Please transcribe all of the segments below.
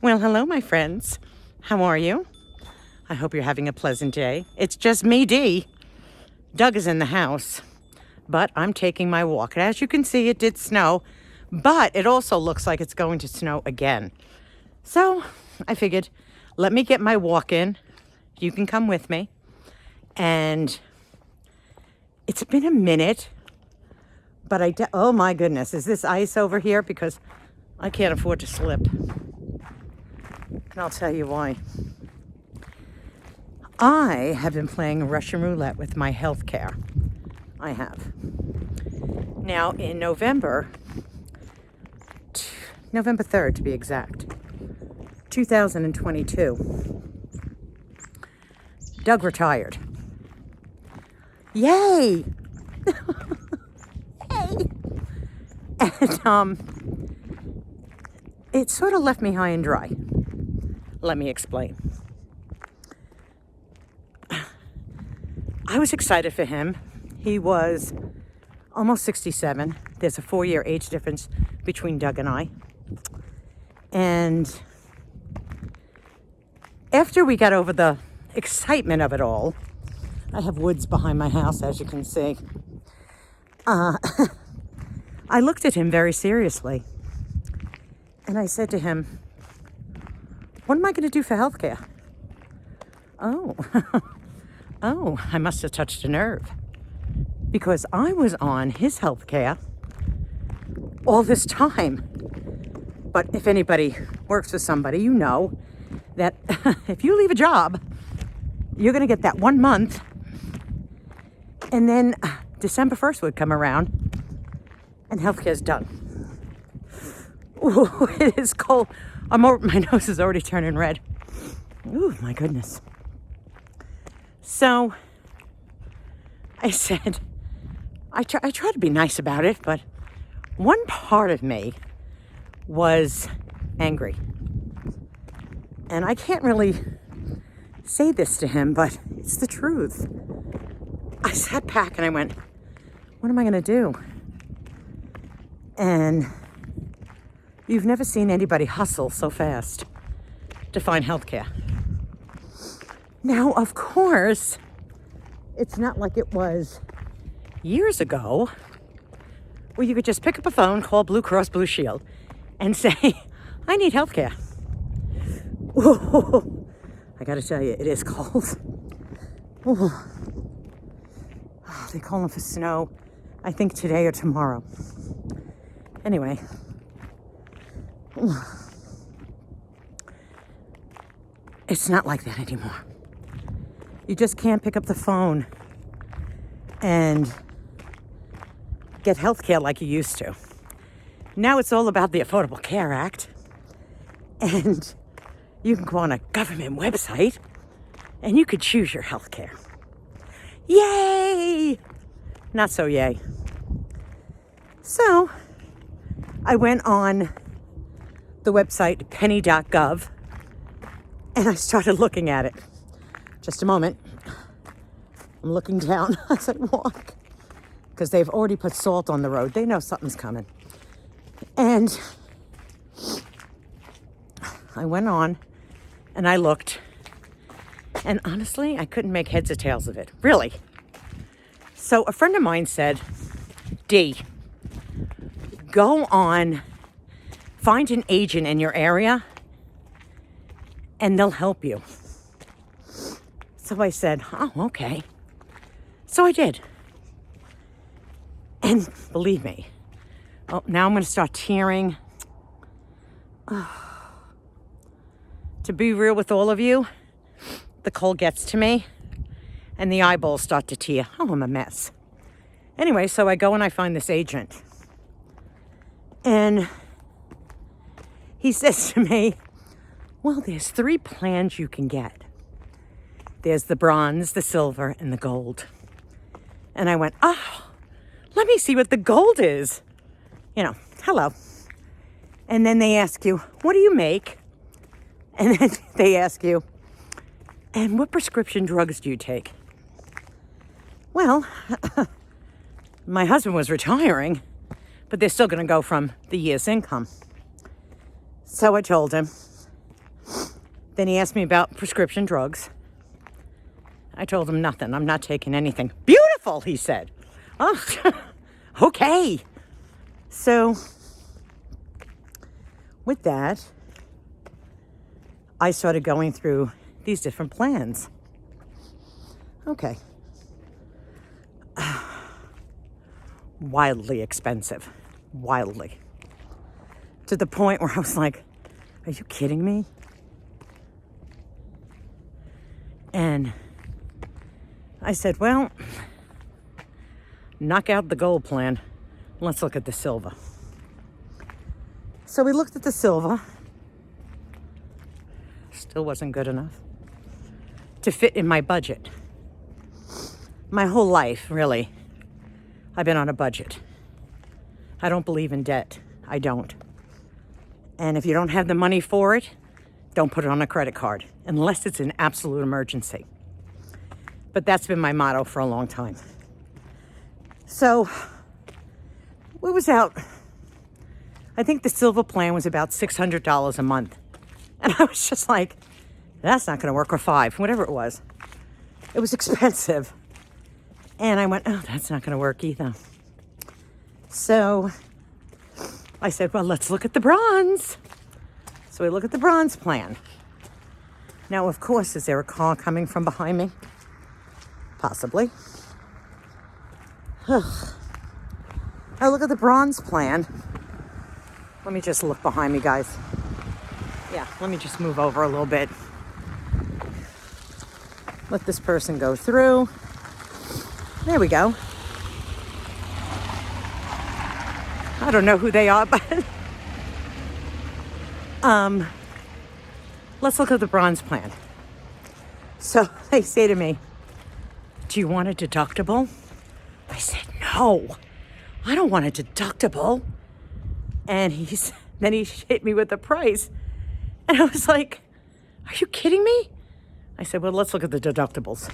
Well, hello, my friends. How are you? I hope you're having a pleasant day. It's just me, Dee. Doug is in the house, but I'm taking my walk. And as you can see, it did snow, but it also looks like it's going to snow again. So I figured, let me get my walk in. You can come with me. And it's been a minute, but oh my goodness, is this ice over here? Because I can't afford to slip. And I'll tell you why. I have been playing Russian Roulette with my health care. I have. Now, in November 3rd to be exact, 2022, Doug retired. Yay! Yay! And it sort of left me high and dry. Let me explain. I was excited for him. He was almost 67. There's a 4-year age difference between Doug and I. And after we got over the excitement of it all, I have woods behind my house, as you can see. I looked at him very seriously. And I said to him, what am I going to do for healthcare? Oh, oh, I must have touched a nerve. Because I was on his healthcare all this time. But if anybody works with somebody, you know that if you leave a job, you're going to get that 1 month. And then December 1st would come around and healthcare's done. Ooh, it is cold. My nose is already turning red. Ooh, my goodness. So I said, I try to be nice about it, but one part of me was angry. And I can't really say this to him, but it's the truth. I sat back and I went, what am I going to do? And you've never seen anybody hustle so fast to find healthcare. Now, of course, it's not like it was years ago where you could just pick up a phone, call Blue Cross Blue Shield, and say, I need healthcare. Whoa, I gotta tell you, it is cold. Oh, they're calling for snow, I think today or tomorrow. Anyway. It's not like that anymore. You just can't pick up the phone and get health care like you used to. Now it's all about the Affordable Care Act. And you can go on a government website and you could choose your health care. Yay! Not so yay. So I went on the website penny.gov and I started looking at it. Just a moment. I'm looking down as I walk because they've already put salt on the road. They know something's coming. And I went on and I looked, and honestly, I couldn't make heads or tails of it. Really. So a friend of mine said, Dee, go on, find an agent in your area and they'll help you. So I said, oh, okay. So I did. And believe me, now I'm going to start tearing. To be real with all of you, the cold gets to me and the eyeballs start to tear. Oh, I'm a mess. Anyway, so I go and I find this agent. And he says to me, well, there's 3 plans you can get. There's the bronze, the silver, and the gold. And I went, oh, let me see what the gold is. You know, hello. And then they ask you, what do you make? And then they ask you, and what prescription drugs do you take? Well, my husband was retiring, but they're still going to go from the year's income. So I told him, Then he asked me about prescription drugs. I told him nothing. I'm not taking anything. Beautiful, he said. Oh, okay. So with that, I started going through these different plans. Okay. Wildly expensive. Wildly. To the point where I was like, are you kidding me? And I said, well, knock out the gold plan. Let's look at the silver. So we looked at the silver. Still wasn't good enough to fit in my budget. My whole life, really, I've been on a budget. I don't believe in debt. I don't. And if you don't have the money for it, don't put it on a credit card, unless it's an absolute emergency. But that's been my motto for a long time. So we was out. I think the silver plan was about $600 a month. And I was just like, that's not going to work, or $500, whatever it was. It was expensive. And I went, oh, that's not going to work either. So I said, well, let's look at the bronze. So we look at the bronze plan. Now, of course, is there a car coming from behind me? Possibly. I look at the bronze plan. Let me just look behind me, guys. Yeah, let me just move over a little bit. Let this person go through. There we go. I don't know who they are, but let's look at the bronze plan. So they say to me, do you want a deductible? I said, no, I don't want a deductible. And then he hit me with the price. And I was like, are you kidding me? I said, well, let's look at the deductibles.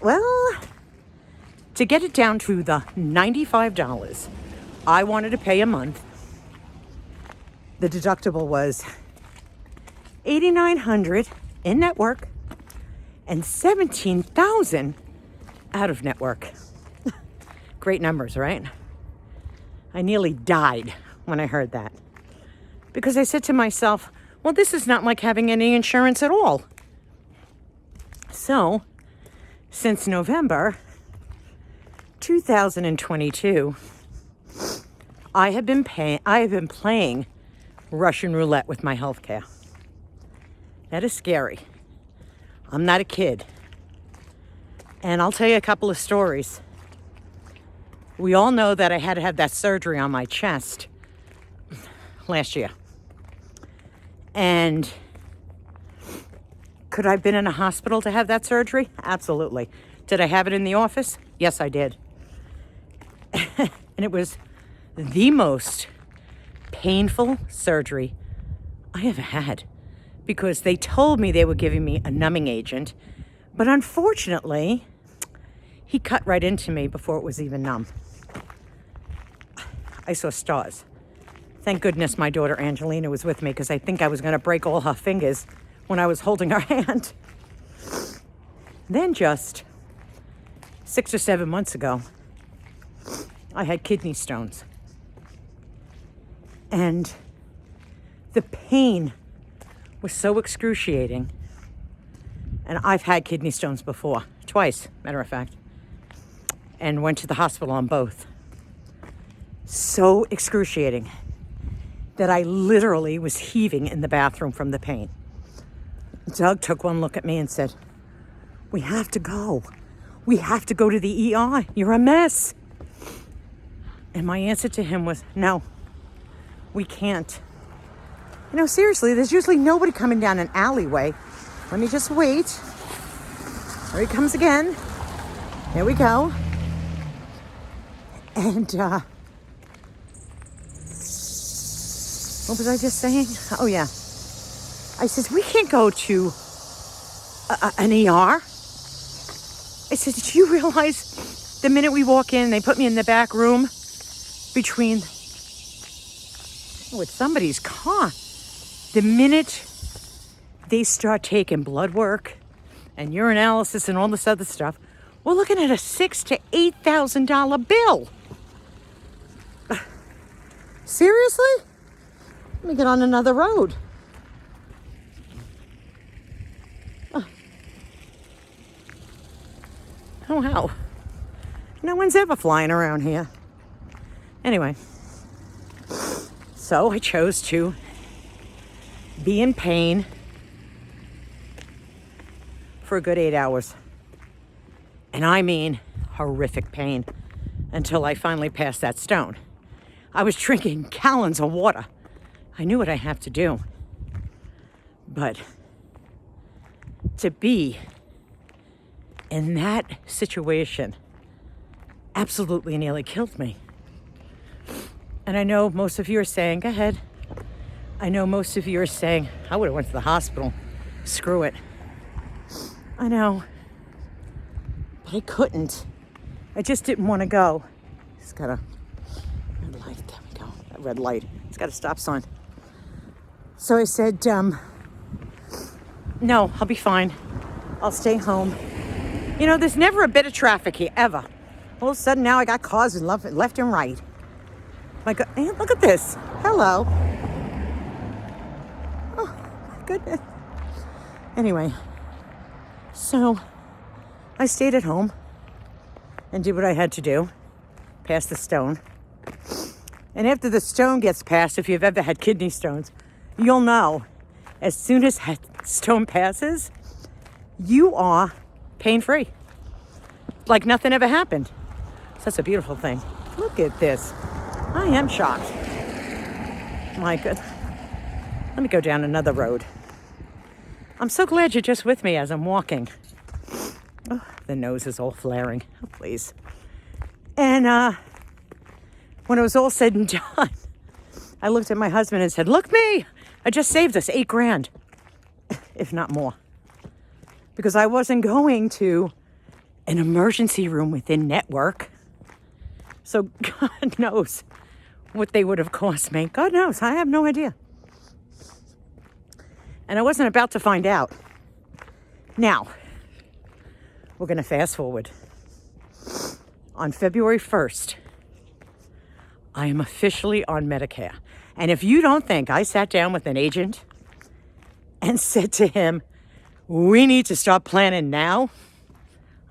Well, to get it down to the $95 I wanted to pay a month, the deductible was $8,900 in network and $17,000 out of network. Great numbers, right? I nearly died when I heard that. Because I said to myself, well, this is not like having any insurance at all. So, since November 2022, I have been playing Russian roulette with my healthcare. That is scary. I'm not a kid. And I'll tell you a couple of stories. We all know that I had to have that surgery on my chest last year. And could I have been in a hospital to have that surgery? Absolutely. Did I have it in the office? Yes, I did. And it was the most painful surgery I ever had, because they told me they were giving me a numbing agent, but unfortunately, he cut right into me before it was even numb. I saw stars. Thank goodness my daughter Angelina was with me, because I think I was going to break all her fingers when I was holding her hand. Then just 6 or 7 months ago, I had kidney stones. And the pain was so excruciating. And I've had kidney stones before, twice, matter of fact, and went to the hospital on both. So excruciating that I literally was heaving in the bathroom from the pain. Doug took one look at me and said, we have to go. We have to go to the ER. You're a mess. And my answer to him was, no, we can't. You know, seriously, there's usually nobody coming down an alleyway. Let me just wait. There he comes again. There we go. And, what was I just saying? Oh, yeah. I said, we can't go to an ER. I said, did you realize the minute we walk in, they put me in the back room between, with somebody's car. The minute they start taking blood work and urinalysis and all this other stuff, we're looking at a $6,000 to $8,000 bill. Seriously? Let me get on another road. Oh, wow. No one's ever flying around here. Anyway, so I chose to be in pain for a good 8 hours. And I mean horrific pain until I finally passed that stone. I was drinking gallons of water. I knew what I have to do. But to be in that situation absolutely nearly killed me. And I know most of you are saying, go ahead. I know most of you are saying, I would have went to the hospital. Screw it. I know. But I couldn't. I just didn't want to go. It's got a red light. There we go. That red light. It's got a stop sign. So I said, no, I'll be fine. I'll stay home. You know, there's never a bit of traffic here, ever. All of a sudden now I got cars in left and right. My God, hey, look at this. Hello. Oh, my goodness. Anyway, so I stayed at home and did what I had to do. Pass the stone. And after the stone gets passed, if you've ever had kidney stones, you'll know as soon as that stone passes, you are pain-free. Like nothing ever happened. So that's a beautiful thing. Look at this. I am shocked. My goodness. Let me go down another road. I'm so glad you're just with me as I'm walking. Oh, the nose is all flaring. Oh, please. And when it was all said and done, I looked at my husband and said, look me, I just saved us $8,000, if not more. Because I wasn't going to an emergency room within network. So God knows what they would have cost me. God knows. I have no idea. And I wasn't about to find out. Now, we're going to fast forward. On February 1st, I am officially on Medicare. And if you don't think I sat down with an agent and said to him, we need to start planning now,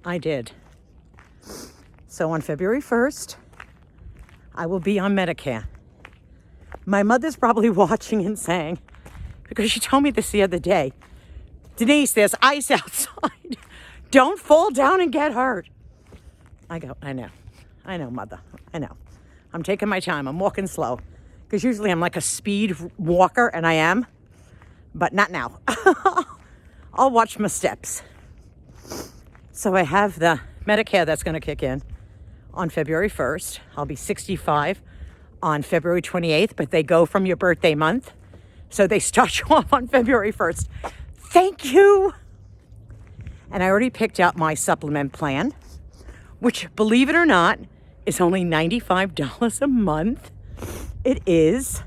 I did. So on February 1st, I will be on Medicare. My mother's probably watching and saying, because she told me this the other day, Denise, there's ice outside. Don't fall down and get hurt. I go, I know, mother, I know. I'm taking my time, I'm walking slow. Because usually I'm like a speed walker, and I am, but not now. I'll watch my steps. So I have the Medicare that's going to kick in on February 1st. I'll be 65 on February 28th, but they go from your birthday month. So they start you off on February 1st. Thank you. And I already picked out my supplement plan, which, believe it or not, is only $95 a month. It is.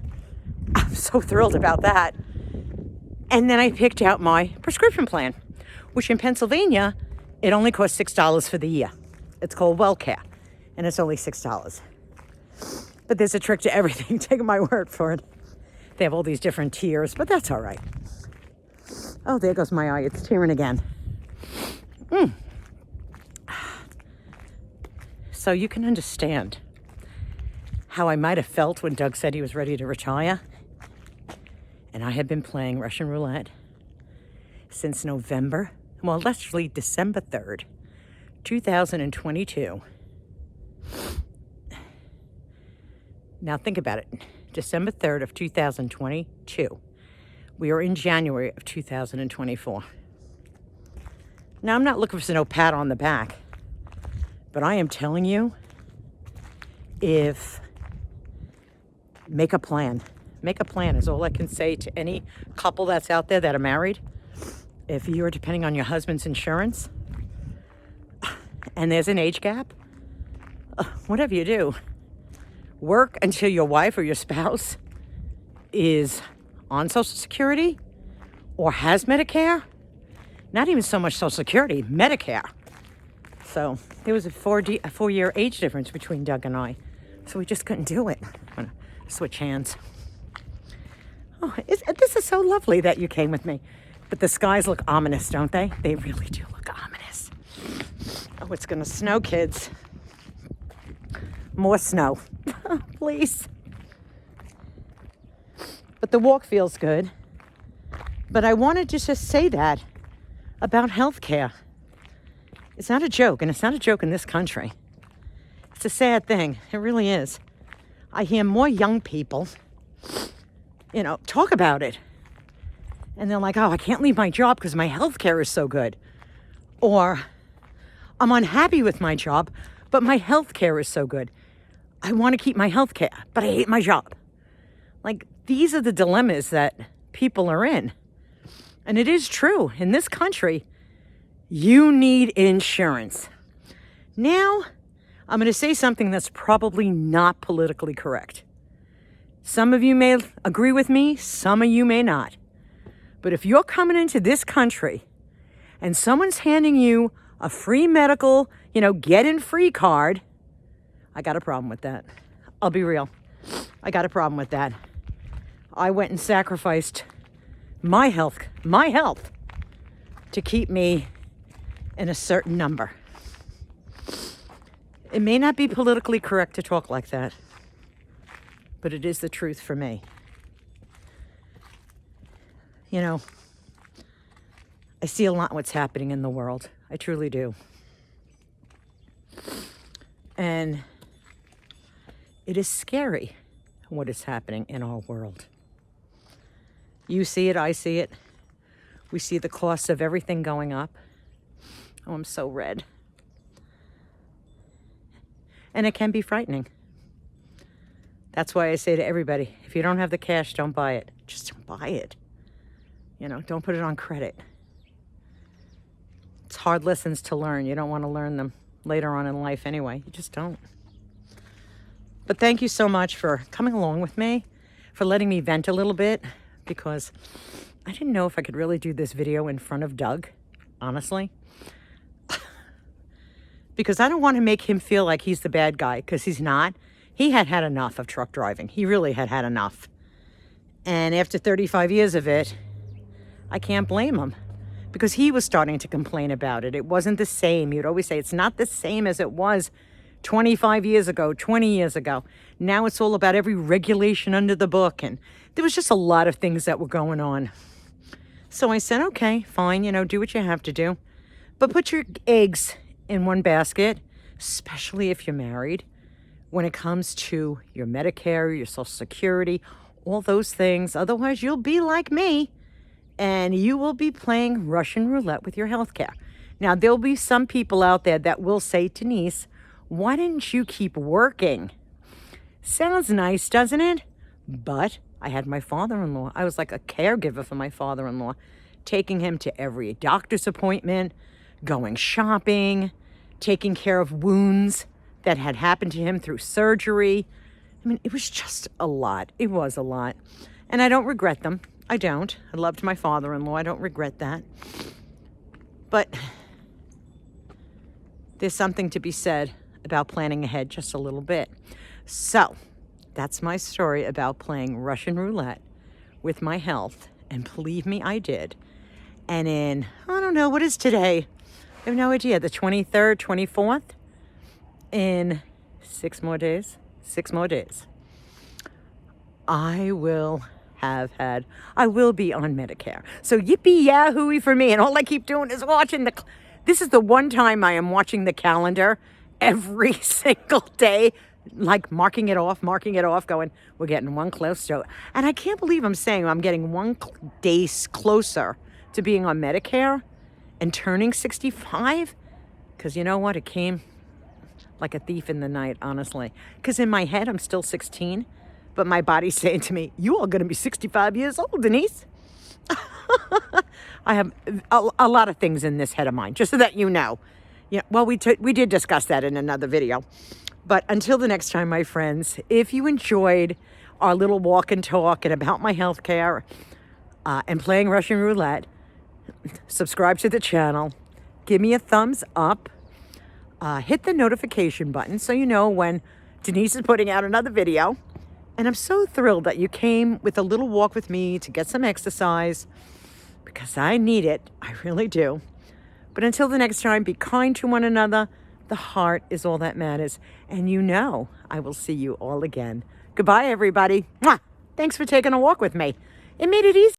I'm so thrilled about that. And then I picked out my prescription plan, which in Pennsylvania, it only costs $6 for the year. It's called WellCare, and it's only $6. But there's a trick to everything. Take my word for it. They have all these different tiers, but that's all right. Oh, there goes my eye. It's tearing again. So you can understand how I might have felt when Doug said he was ready to retire. And I had been playing Russian Roulette since November, well, actually December 3rd, 2022. Now think about it. December 3rd of 2022. We are in January of 2024. Now, I'm not looking for no pat on the back, but I am telling you, make a plan. Make a plan is all I can say to any couple that's out there that are married. If you're depending on your husband's insurance and there's an age gap, whatever you do, work until your wife or your spouse is on Social Security or has Medicare. Not even so much Social Security, Medicare. So there was a 4-year age difference between Doug and I. So we just couldn't do it. I'm gonna switch hands. Oh, this is so lovely that you came with me. But the skies look ominous, don't they? They really do look ominous. Oh, it's gonna snow, kids. More snow. Please. But the walk feels good. But I wanted to just say that about healthcare. It's not a joke, and it's not a joke in this country. It's a sad thing. It really is. I hear more young people, talk about it. And they're like, oh, I can't leave my job because my healthcare is so good. Or I'm unhappy with my job, but my healthcare is so good. I want to keep my healthcare, but I hate my job. Like, these are the dilemmas that people are in. And it is true. In this country, you need insurance. Now, I'm going to say something that's probably not politically correct. Some of you may agree with me, some of you may not. But if you're coming into this country and someone's handing you a free medical, get in free card, I got a problem with that. I'll be real. I got a problem with that. I went and sacrificed my health to keep me in a certain number. It may not be politically correct to talk like that, but it is the truth for me. I see a lot what's happening in the world. I truly do. And it is scary what is happening in our world. You see it, I see it. We see the cost of everything going up. Oh, I'm so red. And it can be frightening. That's why I say to everybody, if you don't have the cash, don't buy it. Just don't buy it. Don't put it on credit. It's hard lessons to learn. You don't want to learn them later on in life anyway. You just don't. But thank you so much for coming along with me, for letting me vent a little bit, because I didn't know if I could really do this video in front of Doug, honestly. Because I don't want to make him feel like he's the bad guy, because he's not. He had had enough of truck driving. He really had had enough. And after 35 years of it, I can't blame him, because he was starting to complain about it. It wasn't the same. You'd always say it's not the same as it was 25 years ago, 20 years ago. Now it's all about every regulation under the book. And there was just a lot of things that were going on. So I said, okay, fine, do what you have to do. But put your eggs in one basket, especially if you're married, when it comes to your Medicare, your Social Security, all those things. Otherwise, you'll be like me, and you will be playing Russian roulette with your health care. Now, there'll be some people out there that will say, Denise, why didn't you keep working? Sounds nice, doesn't it? But I had my father-in-law. I was like a caregiver for my father-in-law, taking him to every doctor's appointment, going shopping, taking care of wounds that had happened to him through surgery. I mean, it was just a lot. It was a lot. And I don't regret them. I don't. I loved my father-in-law. I don't regret that. But there's something to be said about planning ahead just a little bit. So that's my story about playing Russian roulette with my health. And believe me, I did. And in, I don't know, what is today? I have no idea. The 23rd, 24th? In 6 more days, I will be on Medicare. So yippee yahoo for me. And all I keep doing is watching this is the one time I am watching the calendar every single day, like marking it off, going, we're getting one closer. And I can't believe I'm saying I'm getting one day closer to being on Medicare and turning 65. Because you know what? It came like a thief in the night, honestly. Because in my head, I'm still 16. But my body's saying to me, you are going to be 65 years old, Denise. I have a lot of things in this head of mine, just so that you know. Yeah, well, we did discuss that in another video. But until the next time, my friends, if you enjoyed our little walk and talk and about my health care, and playing Russian Roulette. Subscribe to the channel. Give me a thumbs up. Hit the notification button so you know when Denise is putting out another video. And I'm so thrilled that you came with a little walk with me to get some exercise, because I need it. I really do. But until the next time, be kind to one another. The heart is all that matters. And you know I will see you all again. Goodbye, everybody. Mwah! Thanks for taking a walk with me. It made it easy.